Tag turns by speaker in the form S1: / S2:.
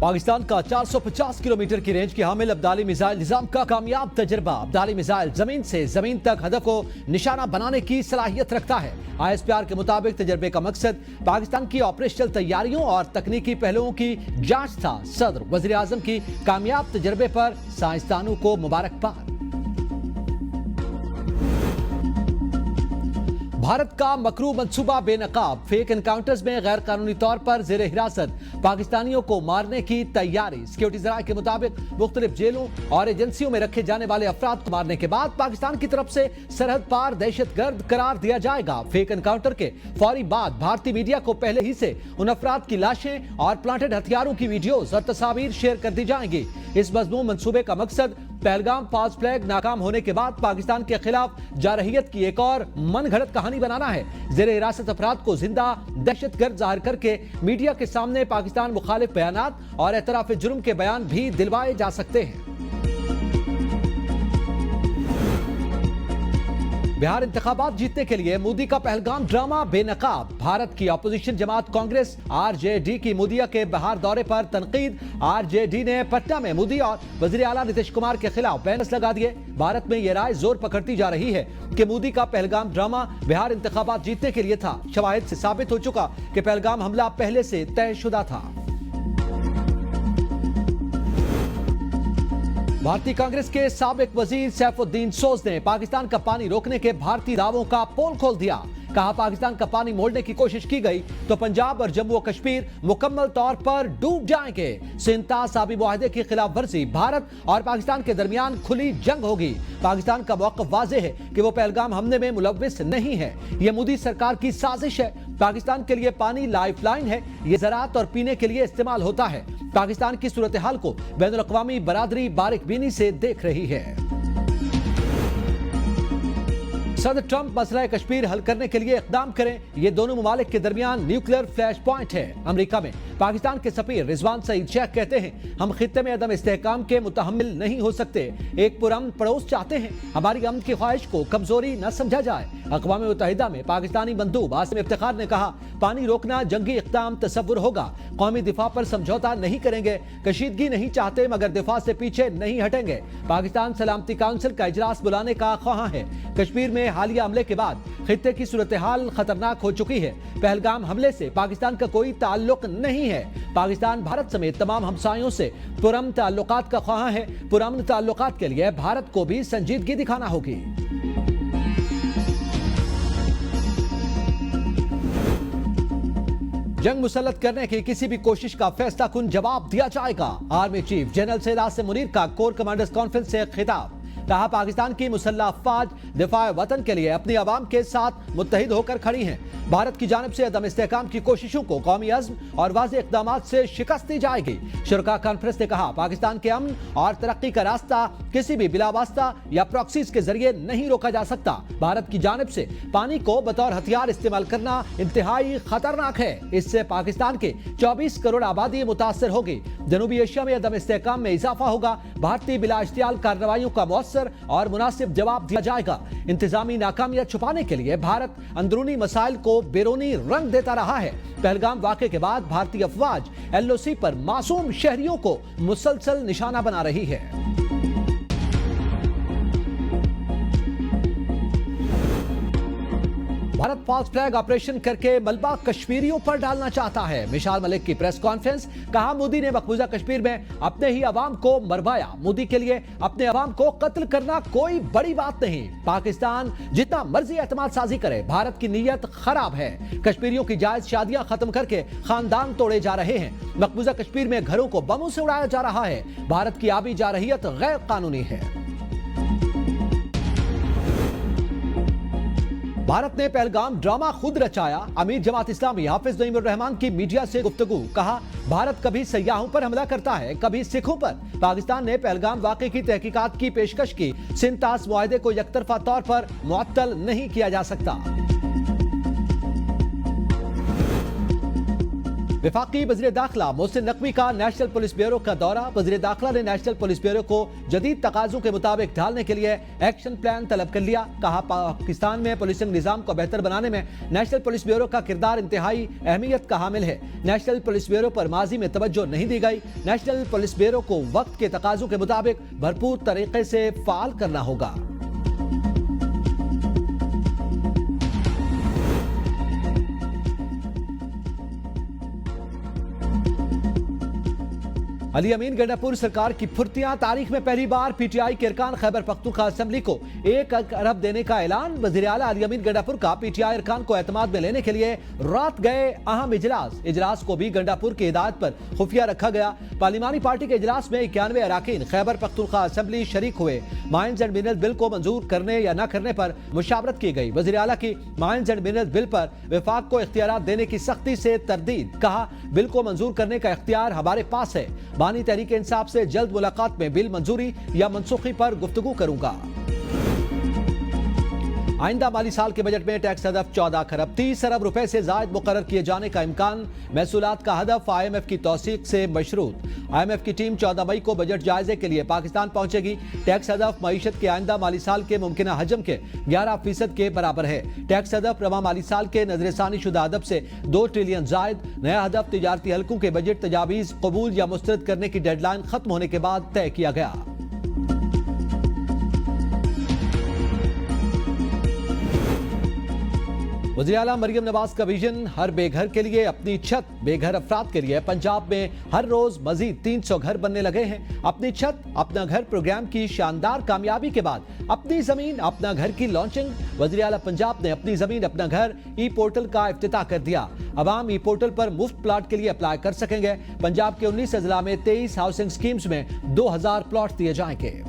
S1: पाकिस्तान का 450 किलोमीटर की रेंज की हामिल अब्दाली मिसाइल निजाम का कामयाब तजर्बा। अब्दाली मिसाइल जमीन से जमीन तक हदफ को निशाना बनाने की सलाहियत रखता है। ISPR के मुताबिक तजर्बे का मकसद पाकिस्तान की ऑपरेशनल तैयारियों और तकनीकी पहलुओं की जांच था। सदर वजीर आजम की कामयाब तजर्बे पर साइंसदानों को मुबारकबाद। भारत का मकरू मंसूबा बेनकाब। फेक एनकाउंटर्स में गैर कानूनी तौर पर जेर हिरासत पाकिस्तानियों को मारने की तैयारी। सिक्योरिटी जराये के मुताबिक मुख्तलिफ जेलों और एजेंसियों में रखे जाने वाले अफराद को मारने के बाद पाकिस्तान की तरफ से सरहद पार दहशतगर्द करार दिया जाएगा। फेक एनकाउंटर के फौरी बाद भारतीय मीडिया को पहले ही से उन अफराद की लाशें और प्लांटेड हथियारों की वीडियोज और तस्वीर शेयर कर दी जाएंगी। इस मजमून मंसूबे का मकसद पहलगाम फॉल्स फ्लैग नाकाम होने के बाद पाकिस्तान के खिलाफ जारहियत की एक और मनगढ़ंत कहानी बनाना है। जेर हिरासत अफराद को जिंदा दहशतगर्द जाहिर करके मीडिया के सामने पाकिस्तान मुखालिफ बयानात और एतराफ जुर्म के बयान भी दिलवाए जा सकते हैं। बिहार इंतखाबात जीतने के लिए मोदी का पहलगाम ड्रामा बेनकाब। भारत की अपोजिशन जमात कांग्रेस RJD की मोदी के बिहार दौरे पर तनकीद। RJD ने पटना में मोदी और वजीर आला नीतीश कुमार के खिलाफ बैनर्स लगा दिए। भारत में यह राय जोर पकड़ती जा रही है कि मोदी का पहलगाम ड्रामा बिहार इंतखाबात जीतने के लिए था। शवाहिद से साबित हो चुका कि पहलगाम हमला पहले से तयशुदा था। भारतीय कांग्रेस के साबिक वजीर सैफुद्दीन सोज ने पाकिस्तान का पानी रोकने के भारतीय दावों का पोल खोल दिया। कहा, पाकिस्तान का पानी मोड़ने की कोशिश की गई तो पंजाब और जम्मू और कश्मीर मुकम्मल तौर पर डूब जाएंगे। सिंता साबी मुआहदे की खिलाफ वर्जी, भारत और पाकिस्तान के दरमियान खुली जंग होगी। पाकिस्तान का मौक़िफ़ वाज़ेह है कि वो पहलगाम हमले में मुलव्विस नहीं है। यह मोदी सरकार की साजिश है। पाकिस्तान के लिए पानी लाइफलाइन है। ये ज़राअत और पीने के लिए इस्तेमाल होता है। पाकिस्तान की सूरत हाल को बैनुल अक़वामी बरादरी बारीकबीनी से देख रही है। सदर ट्रंप मसला कश्मीर हल करने के लिए इक़दाम करें। ये दोनों ममालिक के दरमियान न्यूक्लियर फ्लैश पॉइंट है। अमेरिका में पाकिस्तान के सफीर रिजवान सईद शेख कहते हैं, हम खित्ते में अदम इस्तेहकाम के मुतहम्मिल नहीं हो सकते। एक पुरअमन पड़ोस चाहते हैं। हमारी अमन की ख्वाहिश को कमजोरी न समझा जाए। अक़वाम मुत्तहिदा में पाकिस्तानी मंदूब आसिम इफ्तिखार ने कहा, पानी रोकना जंगी इक़दाम तसव्वुर होगा। कौमी दिफा पर समझौता नहीं करेंगे। कशीदगी नहीं चाहते मगर दिफा से पीछे नहीं हटेंगे। पाकिस्तान सलामती काउंसिल का इजलास बुलाने का ख्वाहां है। कश्मीर में हालिया हमले के बाद खित्ते की सूरत हाल खतरनाक हो चुकी है। पहलगाम हमले से पाकिस्तान का कोई ताल्लुक नहीं है। पाकिस्तान भारत समेत तमाम हमसायों से पुरअमन ताल्लुकात का ख्वाहां है। पुरअमन ताल्लुकात के लिए भारत को भी संजीदगी दिखाना होगी। जंग मुसल्लत करने की किसी भी कोशिश का फैसला कुन जवाब दिया जाएगा। Army chief general Syed Asim Munir का कोर कमांडर्स कॉन्फ्रेंस से खिताब। कहा, पाकिस्तान की मुसल्लह अफवाज दिफा वतन के लिए अपनी आवाम के साथ मुत्तहिद होकर खड़ी हैं। भारत की जानिब से अदम इस्तेहकाम की कोशिशों को कौमी अज़्म और वाज़ेह इक़दामात से शिकस्त दी जाएगी। शुरका कॉन्फ्रेंस ने कहा, पाकिस्तान के अमन और तरक्की का रास्ता किसी भी बिलावास्ता या प्रॉक्सीज के जरिए नहीं रोका जा सकता। भारत की जानिब से पानी को बतौर हथियार इस्तेमाल करना इंतहाई खतरनाक है। इससे पाकिस्तान के 24 करोड़ आबादी मुतासर होगी। जनूबी एशिया में अदम इस्तेहकाम में इजाफा होगा। भारतीय बिला इश्तियाल कार्रवाइयों का मौसर और मुनासिब जवाब दिया जाएगा। इंतजामी नाकामियां छुपाने के लिए भारत अंदरूनी मसाइल को बैरूनी रंग देता रहा है। पहलगाम वाक़े के बाद भारतीय अफवाज LOC पर मासूम शहरियों को मुसलसल निशाना बना रही है। भारत फॉल्स फ्लैग ऑपरेशन करके मलबा कश्मीरियों पर डालना चाहता है। मिशाल मलिक की प्रेस कॉन्फ्रेंस। कहा, मोदी ने मकबूजा कश्मीर में अपने ही अवाम को मरवाया। मोदी के लिए अपने अवाम को कत्ल करना कोई बड़ी बात नहीं। पाकिस्तान जितना मर्जी एतमाद साजी करे, भारत की नीयत खराब है। कश्मीरियों की जायज शादियां खत्म करके खानदान तोड़े जा रहे हैं। मकबूजा कश्मीर में घरों को बमों से उड़ाया जा रहा है। भारत की आबी जारहियत गैर कानूनी है। भारत ने पहलगाम ड्रामा खुद रचाया। अमीर जमात इस्लामी हाफिज नईमुर रहमान की मीडिया से गुफ्तगू। कहा, भारत कभी सयाहों पर हमला करता है, कभी सिखों पर। पाकिस्तान ने पहलगाम वाक़े की तहकीकात की पेशकश की। सिंतास मुआहदे को यकतरफा तौर पर मुअत्तल नहीं किया जा सकता। वफाकी वज़ीर दाखिला मोहसिन नकवी का नेशनल पुलिस ब्यूरो का दौरा। वज़ीर दाखिला ने नेशनल पुलिस ब्यूरो को जदीद तकाज़ों के मुताबिक ढालने के लिए एक्शन प्लान तलब कर लिया। कहा, पाकिस्तान में पुलिसिंग निज़ाम को बेहतर बनाने में नेशनल पुलिस ब्यूरो का किरदार इंतहाई अहमियत का हामिल है। नेशनल पुलिस ब्यूरो पर माजी में तवज्जो नहीं दी गई। नेशनल पुलिस ब्यूरो को वक्त के तकाज़ों के मुताबिक भरपूर तरीके से फ़ाल करना होगा। अली अमीन गंडापुर सरकार की फुर्तियां। तारीख में पहली बार पीटीआई के अरकान खैबर पख्तूनख्वा असेंबली को 1 अरब देने का ऐलान। वज़ीर आला अली अमीन गंडापुर का पीटीआई अरकान को एतमाद में लेने के लिए रात गए अहम इजलास को भी गंडापुर की हिदायत पर खुफिया रखा गया। पार्लिमानी पार्टी के इजलास में 91 अरकान खैबर पख्तूनख्वा असेंबली शरीक हुए। माइंस एंड मिनरल्स बिल को मंजूर करने या न करने पर मुशावरत की गई। वज़ीर आला की माइंस एंड मिनरल्स बिल पर विफाक को इख्तियारात देने की सख्ती से तरदीद। कहा, बिल को मंजूर करने का इख्तियार हमारे पास है। बानी तहरीक इंसाफ से जल्द मुलाकात में बिल मंजूरी या मनसूखी पर गुफ्तगू करूंगा। आइंदा माली साल के बजट में टैक्स हदफ 14 खरब 30 अरब रुपए से जायद मुकर्रर किए जाने का इम्कान। महसूलात का हदफ IMF की तौसीक से मशरूत। IMF की टीम 14 मई को बजट जायजे के लिए पाकिस्तान पहुंचेगी। टैक्स हदफ मईशत के आइंदा माली साल के मुमकिन हजम के 11% के बराबर है। टैक्स हदफ रवा माली साल के नजरसानी शुदा हदफ से 2 ट्रिलियन जायद। नया हदफ तिजारती हल्कों के बजट तजावीज कबूल या मुस्तरद करने की डेडलाइन खत्म होने के बाद तय किया गया। वज़ीर आला मरियम नवाज का विजन, हर बेघर के लिए अपनी छत। बेघर अफराद के लिए पंजाब में हर रोज मजीद 300 घर बनने लगे हैं। अपनी छत अपना घर प्रोग्राम की शानदार कामयाबी के बाद अपनी जमीन अपना घर की लॉन्चिंग। वज़ीर आला पंजाब ने अपनी जमीन अपना घर ई पोर्टल का इफ्तिताह कर दिया। अवाम ई पोर्टल पर मुफ्त प्लाट के लिए अप्लाई कर सकेंगे। पंजाब के 19 अजला में 23 हाउसिंग स्कीम्स में 2000 प्लॉट दिए जाएंगे।